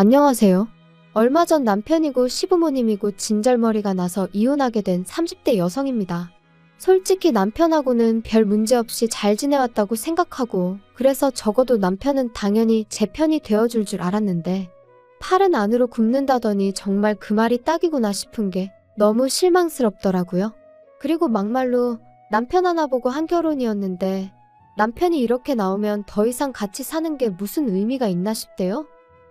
안녕하세요. 얼마 전 남편이고 시부모님이고 진절머리가 나서 이혼하게 된 30대 여성입니다. 솔직히 남편하고는 별 문제 없이 잘 지내왔다고 생각하고, 그래서 적어도 남편은 당연히 제 편이 되어줄 줄 알았는데, 팔은 안으로 굽는다더니 정말 그 말이 딱이구나 싶은 게 너무 실망스럽더라고요. 그리고 막말로 남편 하나 보고 한 결혼이었는데, 남편이 이렇게 나오면 더 이상 같이 사는 게 무슨 의미가 있나 싶대요.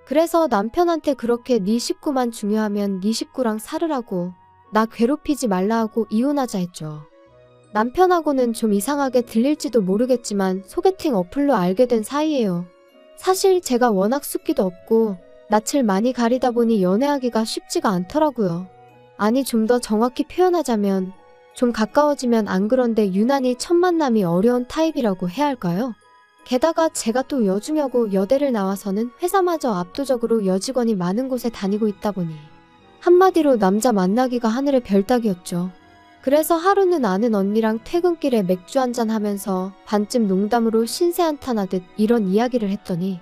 그래서 남편한테 그렇게 네 식구만 중요하면 네 식구랑 살으라고, 나 괴롭히지 말라 하고 이혼하자 했죠. 남편하고는 좀 이상하게 들릴지도 모르겠지만 소개팅 어플로 알게 된 사이예요. 사실 제가 워낙 숫기도 없고 낯을 많이 가리다 보니 연애하기가 쉽지가 않더라고요. 아니, 좀 더 정확히 표현하자면 좀 가까워지면 안 그런데 유난히 첫 만남이 어려운 타입이라고 해야 할까요? 게다가 제가 또 여중여고 여대를 나와서는 회사마저 압도적으로 여직원이 많은 곳에 다니고 있다 보니 한마디로 남자 만나기가 하늘의 별 따기였죠. 그래서 하루는 아는 언니랑 퇴근길에 맥주 한잔 하면서 반쯤 농담으로 신세 한탄하듯 이런 이야기를 했더니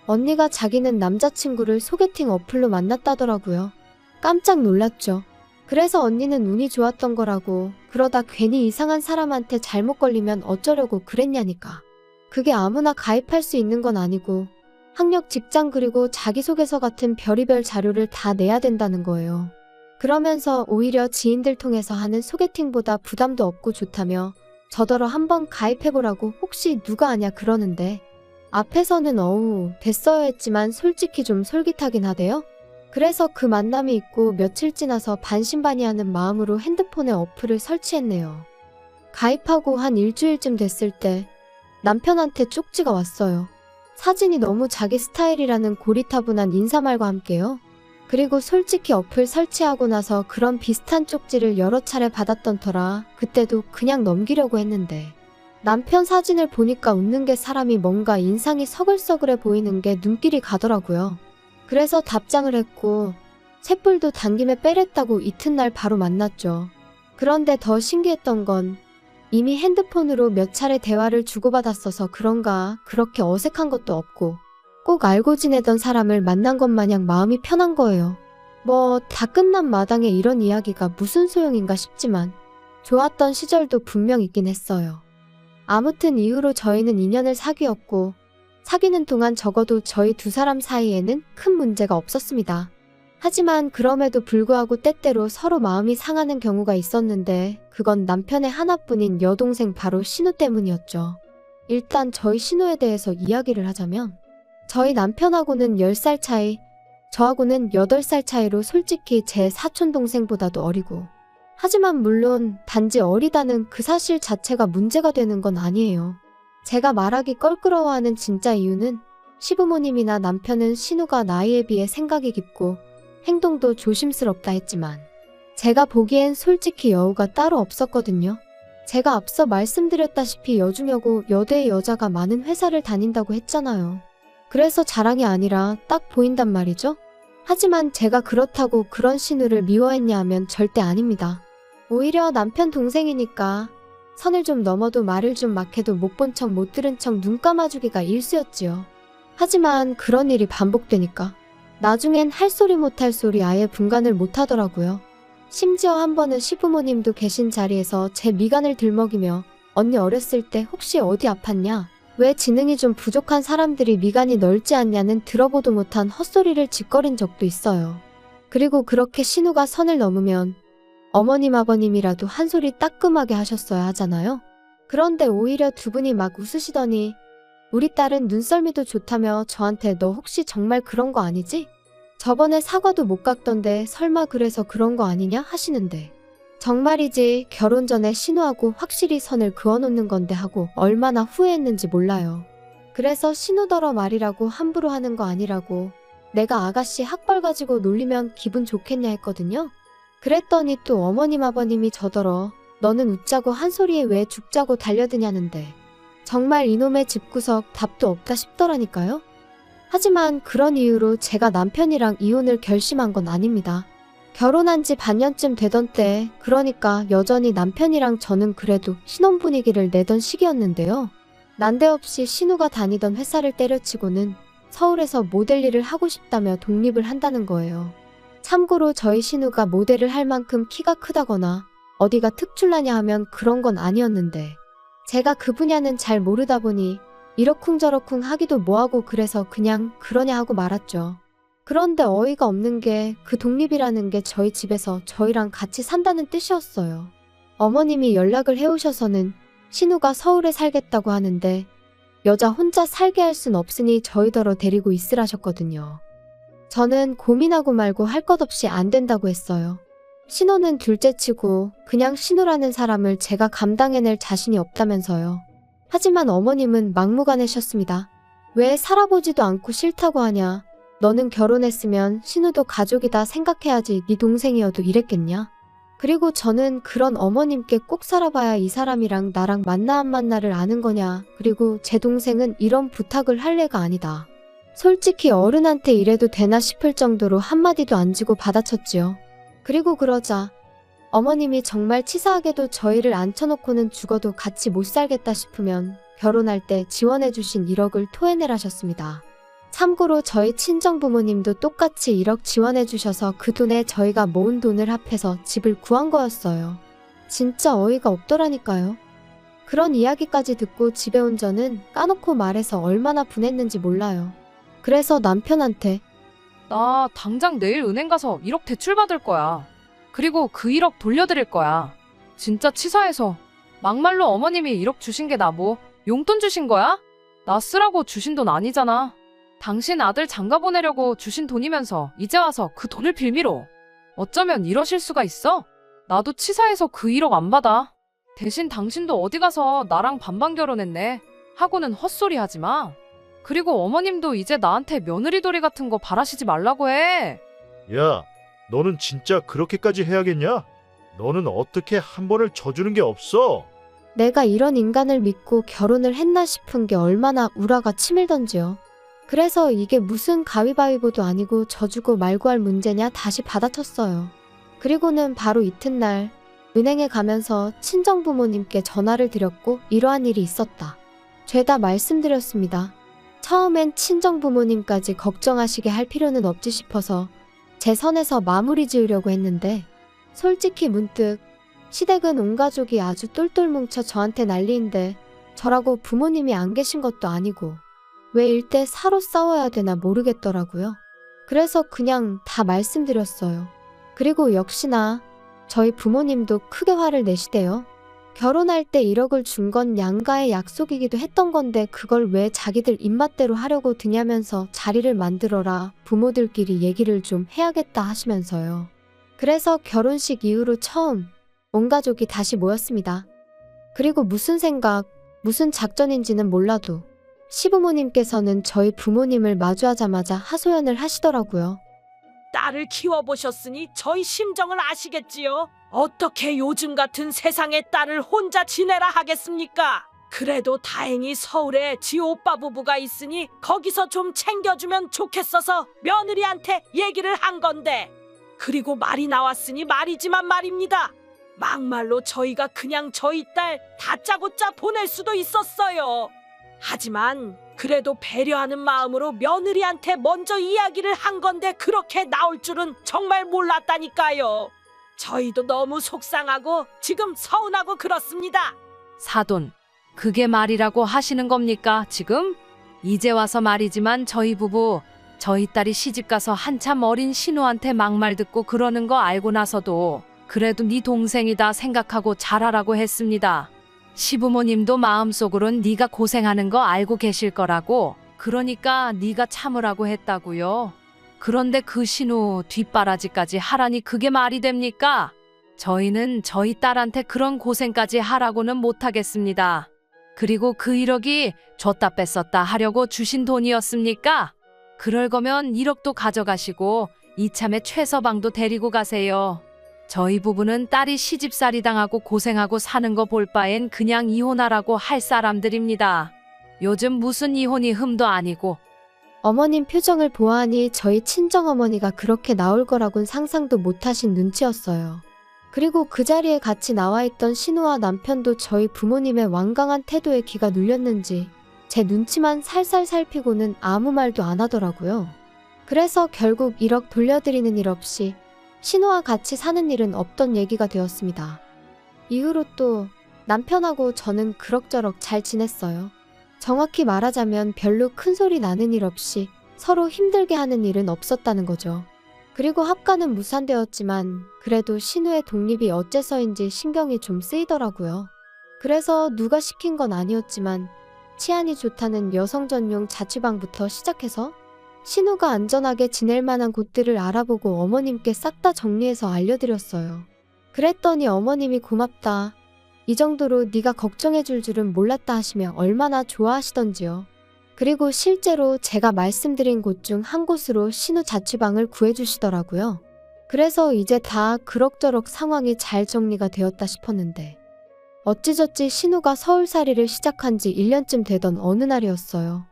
언니가 자기는 남자친구를 소개팅 어플로 만났다더라고요. 깜짝 놀랐죠. 그래서 언니는 운이 좋았던 거라고, 그러다 괜히 이상한 사람한테 잘못 걸리면 어쩌려고 그랬냐니까. 그게 아무나 가입할 수 있는 건 아니고 학력, 직장 그리고 자기소개서 같은 별의별 자료를 다 내야 된다는 거예요. 그러면서 오히려 지인들 통해서 하는 소개팅보다 부담도 없고 좋다며 저더러 한번 가입해보라고 혹시 누가 아냐 그러는데, 앞에서는 어우 됐어요 했지만 솔직히 좀 솔깃하긴 하대요. 그래서 그 만남이 있고 며칠 지나서 반신반의하는 마음으로 핸드폰에 어플을 설치했네요. 가입하고 한 일주일쯤 됐을 때 남편한테 쪽지가 왔어요. 사진이 너무 자기 스타일이라는 고리타분한 인사말과 함께요. 그리고 솔직히 어플 설치하고 나서 그런 비슷한 쪽지를 여러 차례 받았던 터라 그때도 그냥 넘기려고 했는데, 남편 사진을 보니까 웃는 게 사람이 뭔가 인상이 서글서글해 보이는 게 눈길이 가더라고요. 그래서 답장을 했고 쇳불도 당김에 빼랬다고 이튿날 바로 만났죠. 그런데 더 신기했던 건 이미 핸드폰으로 몇 차례 대화를 주고받았어서 그런가 그렇게 어색한 것도 없고 꼭 알고 지내던 사람을 만난 것 마냥 마음이 편한 거예요. 뭐 다 끝난 마당에 이런 이야기가 무슨 소용인가 싶지만 좋았던 시절도 분명 있긴 했어요. 아무튼 이후로 저희는 2년을 사귀었고 사귀는 동안 적어도 저희 두 사람 사이에는 큰 문제가 없었습니다. 하지만 그럼에도 불구하고 때때로 서로 마음이 상하는 경우가 있었는데 그건 남편의 하나뿐인 여동생 바로 신우 때문이었죠. 일단 저희 신우에 대해서 이야기를 하자면 저희 남편하고는 10살 차이, 저하고는 8살 차이로 솔직히 제 사촌동생보다도 어리고, 하지만 물론 단지 어리다는 그 사실 자체가 문제가 되는 건 아니에요. 제가 말하기 껄끄러워하는 진짜 이유는 시부모님이나 남편은 신우가 나이에 비해 생각이 깊고 행동도 조심스럽다 했지만 제가 보기엔 솔직히 여우가 따로 없었거든요. 제가 앞서 말씀드렸다시피 여중여고 여대의 여자가 많은 회사를 다닌다고 했잖아요. 그래서 자랑이 아니라 딱 보인단 말이죠. 하지만 제가 그렇다고 그런 신우를 미워했냐 하면 절대 아닙니다. 오히려 남편 동생이니까 선을 좀 넘어도 말을 좀 막 해도 못 본 척 못 들은 척 눈 감아주기가 일쑤였지요. 하지만 그런 일이 반복되니까 나중엔 할 소리 못할 소리 아예 분간을 못하더라고요. 심지어 한 번은 시부모님도 계신 자리에서 제 미간을 들먹이며 언니 어렸을 때 혹시 어디 아팠냐? 왜 지능이 좀 부족한 사람들이 미간이 넓지 않냐는 들어보도 못한 헛소리를 짓거린 적도 있어요. 그리고 그렇게 신우가 선을 넘으면 어머님 아버님이라도 한 소리 따끔하게 하셨어야 하잖아요. 그런데 오히려 두 분이 막 웃으시더니 우리 딸은 눈썰미도 좋다며 저한테 너 혹시 정말 그런 거 아니지? 저번에 사과도 못 깎던데 설마 그래서 그런 거 아니냐 하시는데, 정말이지 결혼 전에 신우하고 확실히 선을 그어놓는 건데 하고 얼마나 후회했는지 몰라요. 그래서 신우더러 말이라고 함부로 하는 거 아니라고, 내가 아가씨 학벌 가지고 놀리면 기분 좋겠냐 했거든요. 그랬더니 또 어머님 아버님이 저더러 너는 웃자고 한 소리에 왜 죽자고 달려드냐는데, 정말 이놈의 집구석 답도 없다 싶더라니까요. 하지만 그런 이유로 제가 남편이랑 이혼을 결심한 건 아닙니다. 결혼한 지 반년쯤 되던 때, 그러니까 여전히 남편이랑 저는 그래도 신혼 분위기를 내던 시기였는데요. 난데없이 신우가 다니던 회사를 때려치고는 서울에서 모델 일을 하고 싶다며 독립을 한다는 거예요. 참고로 저희 신우가 모델을 할 만큼 키가 크다거나 어디가 특출나냐 하면 그런 건 아니었는데 제가 그 분야는 잘 모르다 보니 이러쿵저러쿵 하기도 뭐하고 그래서 그냥 그러냐 하고 말았죠. 그런데 어이가 없는 게 그 독립이라는 게 저희 집에서 저희랑 같이 산다는 뜻이었어요. 어머님이 연락을 해오셔서는 신우가 서울에 살겠다고 하는데 여자 혼자 살게 할 순 없으니 저희더러 데리고 있으라셨거든요. 저는 고민하고 말고 할 것 없이 안 된다고 했어요. 신우는 둘째치고 그냥 신우라는 사람을 제가 감당해낼 자신이 없다면서요. 하지만 어머님은 막무가내셨습니다. 왜 살아보지도 않고 싫다고 하냐. 너는 결혼했으면 신우도 가족이다 생각해야지 네 동생이어도 이랬겠냐. 그리고 저는 그런 어머님께 꼭 살아봐야 이 사람이랑 나랑 만나 안 만나를 아는 거냐. 그리고 제 동생은 이런 부탁을 할 애가 아니다. 솔직히 어른한테 이래도 되나 싶을 정도로 한마디도 안 지고 받아쳤지요. 그리고 그러자 어머님이 정말 치사하게도 저희를 앉혀놓고는 죽어도 같이 못 살겠다 싶으면 결혼할 때 지원해주신 1억을 토해내라셨습니다. 참고로 저희 친정부모님도 똑같이 1억 지원해주셔서 그 돈에 저희가 모은 돈을 합해서 집을 구한 거였어요. 진짜 어이가 없더라니까요. 그런 이야기까지 듣고 집에 온 저는 까놓고 말해서 얼마나 분했는지 몰라요. 그래서 남편한테 나 당장 내일 은행 가서 1억 대출받을 거야. 그리고 그 1억 돌려드릴 거야. 진짜 치사해서. 막말로 어머님이 1억 주신 게 나 뭐 용돈 주신 거야? 나 쓰라고 주신 돈 아니잖아. 당신 아들 장가 보내려고 주신 돈이면서 이제 와서 그 돈을 빌미로. 어쩌면 이러실 수가 있어? 나도 치사해서 그 1억 안 받아. 대신 당신도 어디 가서 나랑 반반 결혼했네 하고는 헛소리 하지 마. 그리고 어머님도 이제 나한테 며느리돌이 같은 거 바라시지 말라고 해. 야, 너는 진짜 그렇게까지 해야겠냐? 너는 어떻게 한 번을 져주는 게 없어? 내가 이런 인간을 믿고 결혼을 했나 싶은 게 얼마나 우라가 치밀던지요. 그래서 이게 무슨 가위바위보도 아니고 져주고 말고 할 문제냐 다시 받아쳤어요. 그리고는 바로 이튿날 은행에 가면서 친정부모님께 전화를 드렸고 이러한 일이 있었다. 죄다 말씀드렸습니다. 처음엔 친정부모님까지 걱정하시게 할 필요는 없지 싶어서 제 선에서 마무리 지으려고 했는데 솔직히 문득 시댁은 온 가족이 아주 똘똘 뭉쳐 저한테 난리인데 저라고 부모님이 안 계신 것도 아니고 왜 일대 사로 싸워야 되나 모르겠더라고요. 그래서 그냥 다 말씀드렸어요. 그리고 역시나 저희 부모님도 크게 화를 내시대요. 결혼할 때 1억을 준 건 양가의 약속이기도 했던 건데 그걸 왜 자기들 입맛대로 하려고 드냐면서 자리를 만들어라 부모들끼리 얘기를 좀 해야겠다 하시면서요. 그래서 결혼식 이후로 처음 온 가족이 다시 모였습니다. 그리고 무슨 생각, 무슨 작전인지는 몰라도 시부모님께서는 저희 부모님을 마주하자마자 하소연을 하시더라고요. 딸을 키워보셨으니 저희 심정을 아시겠지요? 어떻게 요즘 같은 세상에 딸을 혼자 지내라 하겠습니까? 그래도 다행히 서울에 지 오빠 부부가 있으니 거기서 좀 챙겨주면 좋겠어서 며느리한테 얘기를 한 건데 그리고 말이 나왔으니 말이지만 말입니다. 막말로 저희가 그냥 저희 딸 다짜고짜 보낼 수도 있었어요. 하지만 그래도 배려하는 마음으로 며느리한테 먼저 이야기를 한 건데 그렇게 나올 줄은 정말 몰랐다니까요. 저희도 너무 속상하고 지금 서운하고 그렇습니다. 사돈, 그게 말이라고 하시는 겁니까 지금? 이제 와서 말이지만 저희 부부, 저희 딸이 시집가서 한참 어린 신우한테 막말 듣고 그러는 거 알고 나서도 그래도 네 동생이다 생각하고 잘하라고 했습니다. 시부모님도 마음속으론 네가 고생하는 거 알고 계실 거라고, 그러니까 네가 참으라고 했다고요. 그런데 그 신우 뒷바라지까지 하라니 그게 말이 됩니까? 저희는 저희 딸한테 그런 고생까지 하라고는 못하겠습니다. 그리고 그 1억이 줬다 뺐었다 하려고 주신 돈이었습니까? 그럴 거면 1억도 가져가시고 이참에 최서방도 데리고 가세요. 저희 부부는 딸이 시집살이 당하고 고생하고 사는 거 볼 바엔 그냥 이혼하라고 할 사람들입니다. 요즘 무슨 이혼이 흠도 아니고. 어머님 표정을 보아하니 저희 친정어머니가 그렇게 나올 거라곤 상상도 못하신 눈치였어요. 그리고 그 자리에 같이 나와 있던 신우와 남편도 저희 부모님의 완강한 태도에 기가 눌렸는지 제 눈치만 살살 살피고는 아무 말도 안 하더라고요. 그래서 결국 1억 돌려드리는 일 없이 신우와 같이 사는 일은 없던 얘기가 되었습니다. 이후로 또 남편하고 저는 그럭저럭 잘 지냈어요. 정확히 말하자면 별로 큰 소리 나는 일 없이 서로 힘들게 하는 일은 없었다는 거죠. 그리고 합가는 무산되었지만 그래도 신우의 독립이 어째서인지 신경이 좀 쓰이더라고요. 그래서 누가 시킨 건 아니었지만 치안이 좋다는 여성 전용 자취방부터 시작해서 신우가 안전하게 지낼 만한 곳들을 알아보고 어머님께 싹 다 정리해서 알려드렸어요. 그랬더니 어머님이 고맙다. 이 정도로 네가 걱정해줄 줄은 몰랐다 하시며 얼마나 좋아하시던지요. 그리고 실제로 제가 말씀드린 곳 중 한 곳으로 신우 자취방을 구해주시더라고요. 그래서 이제 다 그럭저럭 상황이 잘 정리가 되었다 싶었는데 어찌저찌 신우가 서울살이를 시작한 지 1년쯤 되던 어느 날이었어요.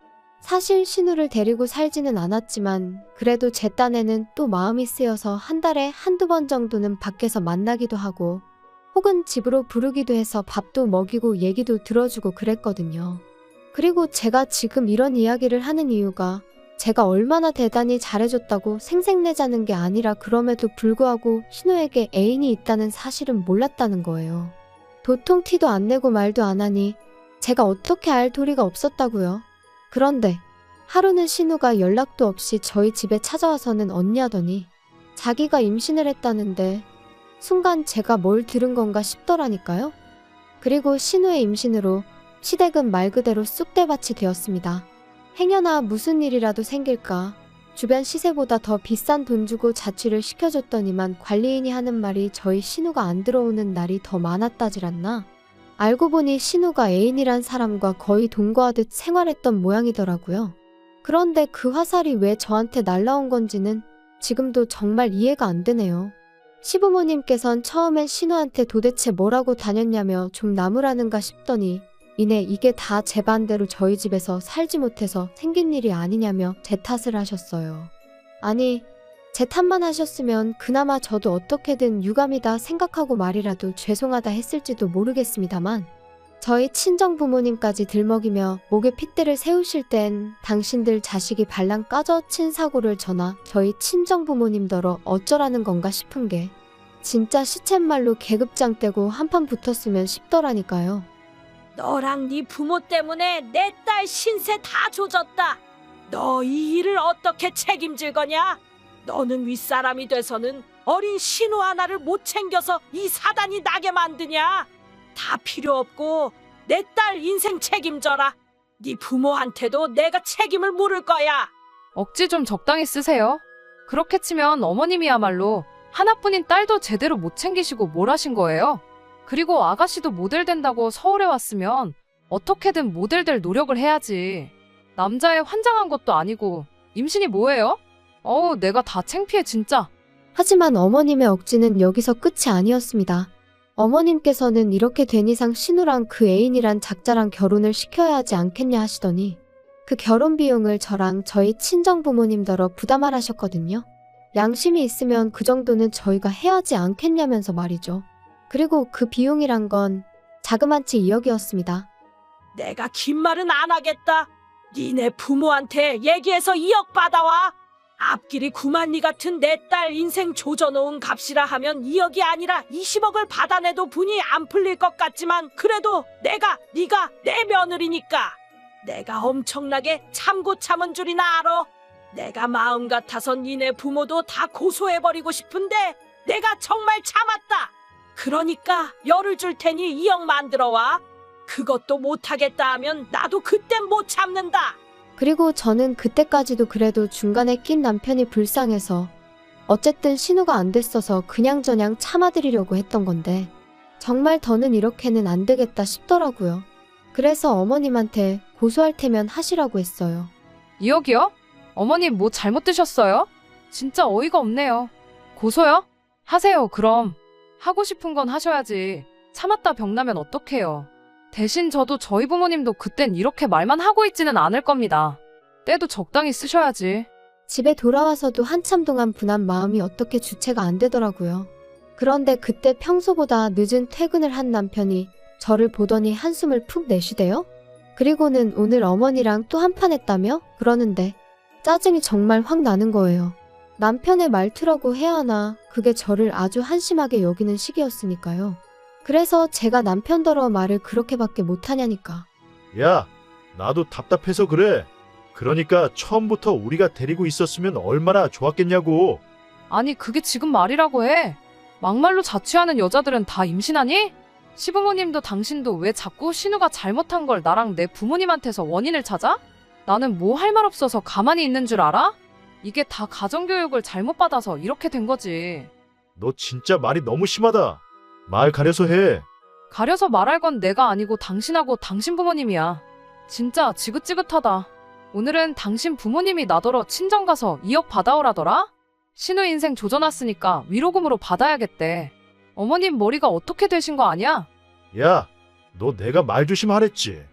사실 신우를 데리고 살지는 않았지만 그래도 제 딴에는 또 마음이 쓰여서 한 달에 한두 번 정도는 밖에서 만나기도 하고 혹은 집으로 부르기도 해서 밥도 먹이고 얘기도 들어주고 그랬거든요. 그리고 제가 지금 이런 이야기를 하는 이유가 제가 얼마나 대단히 잘해줬다고 생색내자는 게 아니라 그럼에도 불구하고 신우에게 애인이 있다는 사실은 몰랐다는 거예요. 도통 티도 안 내고 말도 안 하니 제가 어떻게 알 도리가 없었다고요. 그런데 하루는 신우가 연락도 없이 저희 집에 찾아와서는 언니 하더니 자기가 임신을 했다는데 순간 제가 뭘 들은 건가 싶더라니까요. 그리고 신우의 임신으로 시댁은 말 그대로 쑥대밭이 되었습니다. 행여나 무슨 일이라도 생길까 주변 시세보다 더 비싼 돈 주고 자취를 시켜줬더니만 관리인이 하는 말이 저희 신우가 안 들어오는 날이 더 많았다질 않나. 알고 보니 신우가 애인이란 사람과 거의 동거하듯 생활했던 모양이더라고요. 그런데 그 화살이 왜 저한테 날라온 건지는 지금도 정말 이해가 안 되네요. 시부모님께선 처음엔 신우한테 도대체 뭐라고 다녔냐며 좀 나무라는가 싶더니 이내 이게 다 제 반대로 저희 집에서 살지 못해서 생긴 일이 아니냐며 제 탓을 하셨어요. 아니, 제 탓만 하셨으면 그나마 저도 어떻게든 유감이다 생각하고 말이라도 죄송하다 했을지도 모르겠습니다만 저희 친정 부모님까지 들먹이며 목에 핏대를 세우실 땐 당신들 자식이 발랑 까져 친 사고를 전하 저희 친정 부모님더러 어쩌라는 건가 싶은 게 진짜 시쳇말로 계급장 떼고 한판 붙었으면 싶더라니까요. 너랑 네 부모 때문에 내 딸 신세 다 조졌다. 너 이 일을 어떻게 책임질 거냐? 너는 윗사람이 돼서는 어린 신우 하나를 못 챙겨서 이 사단이 나게 만드냐? 다 필요 없고 내 딸 인생 책임져라. 네 부모한테도 내가 책임을 물을 거야. 억지 좀 적당히 쓰세요. 그렇게 치면 어머님이야말로 하나뿐인 딸도 제대로 못 챙기시고 뭘 하신 거예요? 그리고 아가씨도 모델 된다고 서울에 왔으면 어떻게든 모델 될 노력을 해야지. 남자애 환장한 것도 아니고 임신이 뭐예요? 어우, 내가 다 창피해 진짜. 하지만 어머님의 억지는 여기서 끝이 아니었습니다. 어머님께서는 이렇게 된 이상 신우랑 그 애인이란 작자랑 결혼을 시켜야 하지 않겠냐 하시더니 그 결혼 비용을 저랑 저희 친정 부모님더러 부담을 하셨거든요. 양심이 있으면 그 정도는 저희가 해야 하지 않겠냐면서 말이죠. 그리고 그 비용이란 건 자그만치 2억이었습니다. 내가 긴 말은 안 하겠다. 니네 부모한테 얘기해서 2억 받아와. 앞길이 구만리 같은 내 딸 인생 조져놓은 값이라 하면 2억이 아니라 20억을 받아내도 분이 안 풀릴 것 같지만 그래도 네가 내 며느리니까 내가 엄청나게 참고 참은 줄이나 알아. 내가 마음 같아선 니네 부모도 다 고소해버리고 싶은데 내가 정말 참았다. 그러니까 열을 줄 테니 2억 만들어와. 그것도 못하겠다 하면 나도 그땐 못 참는다. 그리고 저는 그때까지도 그래도 중간에 낀 남편이 불쌍해서 어쨌든 신우가 안 됐어서 그냥저냥 참아드리려고 했던 건데 정말 더는 이렇게는 안 되겠다 싶더라고요. 그래서 어머님한테 고소할 테면 하시라고 했어요. 2억이요? 어머님 뭐 잘못 드셨어요? 진짜 어이가 없네요. 고소요? 하세요 그럼. 하고 싶은 건 하셔야지. 참았다 병나면 어떡해요. 대신 저도 저희 부모님도 그땐 이렇게 말만 하고 있지는 않을 겁니다. 때도 적당히 쓰셔야지. 집에 돌아와서도 한참 동안 분한 마음이 어떻게 주체가 안 되더라고요. 그런데 그때 평소보다 늦은 퇴근을 한 남편이 저를 보더니 한숨을 푹 내쉬대요. 그리고는 오늘 어머니랑 또 한판 했다며? 그러는데 짜증이 정말 확 나는 거예요. 남편의 말투라고 해야 하나, 그게 저를 아주 한심하게 여기는 시기였으니까요. 그래서 제가 남편더러 말을 그렇게밖에 못하냐니까. 야, 나도 답답해서 그래. 그러니까 처음부터 우리가 데리고 있었으면 얼마나 좋았겠냐고. 아니 그게 지금 말이라고 해. 막말로 자취하는 여자들은 다 임신하니? 시부모님도 당신도 왜 자꾸 신우가 잘못한 걸 나랑 내 부모님한테서 원인을 찾아? 나는 뭐 할 말 없어서 가만히 있는 줄 알아? 이게 다 가정교육을 잘못 받아서 이렇게 된 거지. 너 진짜 말이 너무 심하다. 말 가려서 해. 가려서 말할 건 내가 아니고 당신하고 당신 부모님이야. 진짜 지긋지긋하다. 오늘은 당신 부모님이 나더러 친정 가서 2억 받아오라더라? 신우 인생 조져놨으니까 위로금으로 받아야겠대. 어머님 머리가 어떻게 되신 거 아니야? 야, 너 내가 말 조심하랬지.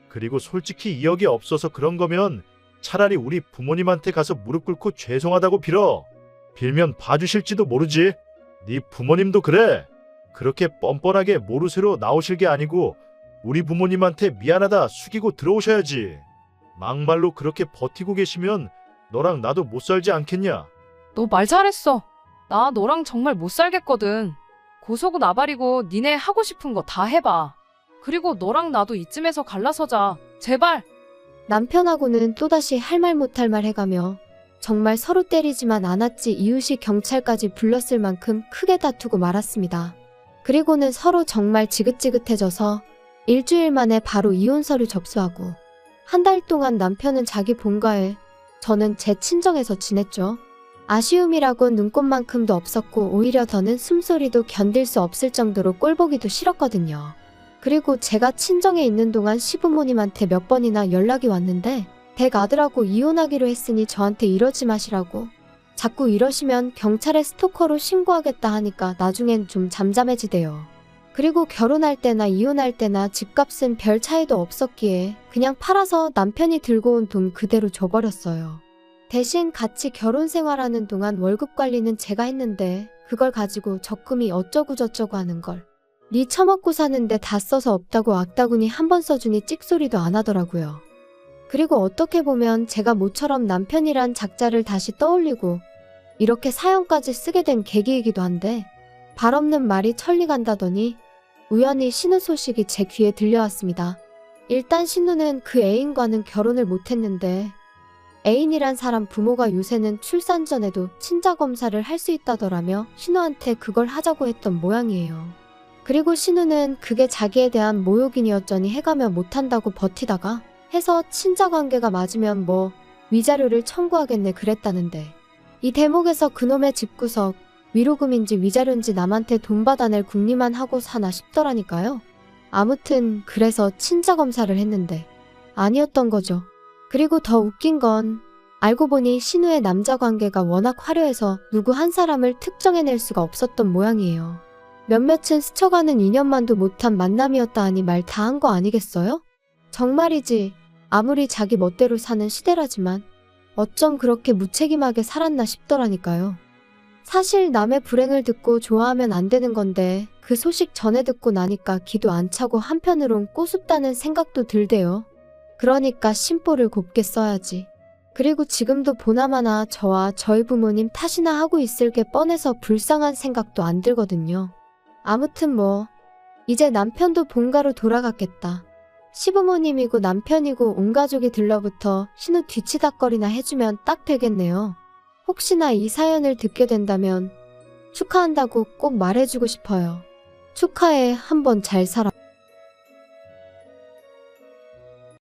그리고 솔직히 2억이 없어서 그런 거면 차라리 우리 부모님한테 가서 무릎 꿇고 죄송하다고 빌어. 빌면 봐주실지도 모르지. 네 부모님도 그래. 그렇게 뻔뻔하게 모르쇠로 나오실 게 아니고 우리 부모님한테 미안하다 숙이고 들어오셔야지. 막말로 그렇게 버티고 계시면 너랑 나도 못 살지 않겠냐? 너 말 잘했어. 나 너랑 정말 못 살겠거든. 고소고 나발이고 니네 하고 싶은 거 다 해봐. 그리고 너랑 나도 이쯤에서 갈라서자. 제발. 남편하고는 또다시 할 말 못할 말 해가며 정말 서로 때리지만 않았지 이웃이 경찰까지 불렀을 만큼 크게 다투고 말았습니다. 그리고는 서로 정말 지긋지긋해져서 일주일 만에 바로 이혼 서류 접수하고 한 달 동안 남편은 자기 본가에, 저는 제 친정에서 지냈죠. 아쉬움이라고 눈꽃만큼도 없었고 오히려 더는 숨소리도 견딜 수 없을 정도로 꼴보기도 싫었거든요. 그리고 제가 친정에 있는 동안 시부모님한테 몇 번이나 연락이 왔는데 댁 아들하고 이혼하기로 했으니 저한테 이러지 마시라고. 자꾸 이러시면 경찰에 스토커로 신고하겠다 하니까 나중엔 좀 잠잠해지대요. 그리고 결혼할 때나 이혼할 때나 집값은 별 차이도 없었기에 그냥 팔아서 남편이 들고 온 돈 그대로 줘버렸어요. 대신 같이 결혼 생활하는 동안 월급 관리는 제가 했는데 그걸 가지고 적금이 어쩌고저쩌고 하는 걸. 니 처먹고 사는데 다 써서 없다고 악다구니 한 번 써주니 찍소리도 안 하더라고요. 그리고 어떻게 보면 제가 모처럼 남편이란 작자를 다시 떠올리고 이렇게 사연까지 쓰게 된 계기이기도 한데 발 없는 말이 천리 간다더니 우연히 신우 소식이 제 귀에 들려왔습니다. 일단 신우는 그 애인과는 결혼을 못했는데 애인이란 사람 부모가 요새는 출산 전에도 친자 검사를 할 수 있다더라며 신우한테 그걸 하자고 했던 모양이에요. 그리고 신우는 그게 자기에 대한 모욕인이었더니 해가며 못한다고 버티다가 해서 친자 관계가 맞으면 뭐 위자료를 청구하겠네 그랬다는데 이 대목에서 그놈의 집구석 위로금인지 위자료인지 남한테 돈 받아낼 궁리만 하고 사나 싶더라니까요. 아무튼 그래서 친자 검사를 했는데 아니었던 거죠. 그리고 더 웃긴 건 알고 보니 신우의 남자 관계가 워낙 화려해서 누구 한 사람을 특정해낼 수가 없었던 모양이에요. 몇몇은 스쳐가는 인연만도 못한 만남이었다 하니 말 다 한 거 아니겠어요? 정말이지 아무리 자기 멋대로 사는 시대라지만 어쩜 그렇게 무책임하게 살았나 싶더라니까요. 사실 남의 불행을 듣고 좋아하면 안 되는 건데 그 소식 전해 듣고 나니까 기도 안 차고 한편으론 꼬숩다는 생각도 들대요. 그러니까 심보를 곱게 써야지. 그리고 지금도 보나마나 저와 저희 부모님 탓이나 하고 있을 게 뻔해서 불쌍한 생각도 안 들거든요. 아무튼 뭐 이제 남편도 본가로 돌아갔겠다. 시부모님이고 남편이고 온 가족이 들러붙어 신우 뒤치다거리나 해주면 딱 되겠네요. 혹시나 이 사연을 듣게 된다면 축하한다고 꼭 말해주고 싶어요. 축하해, 한번 잘 살아.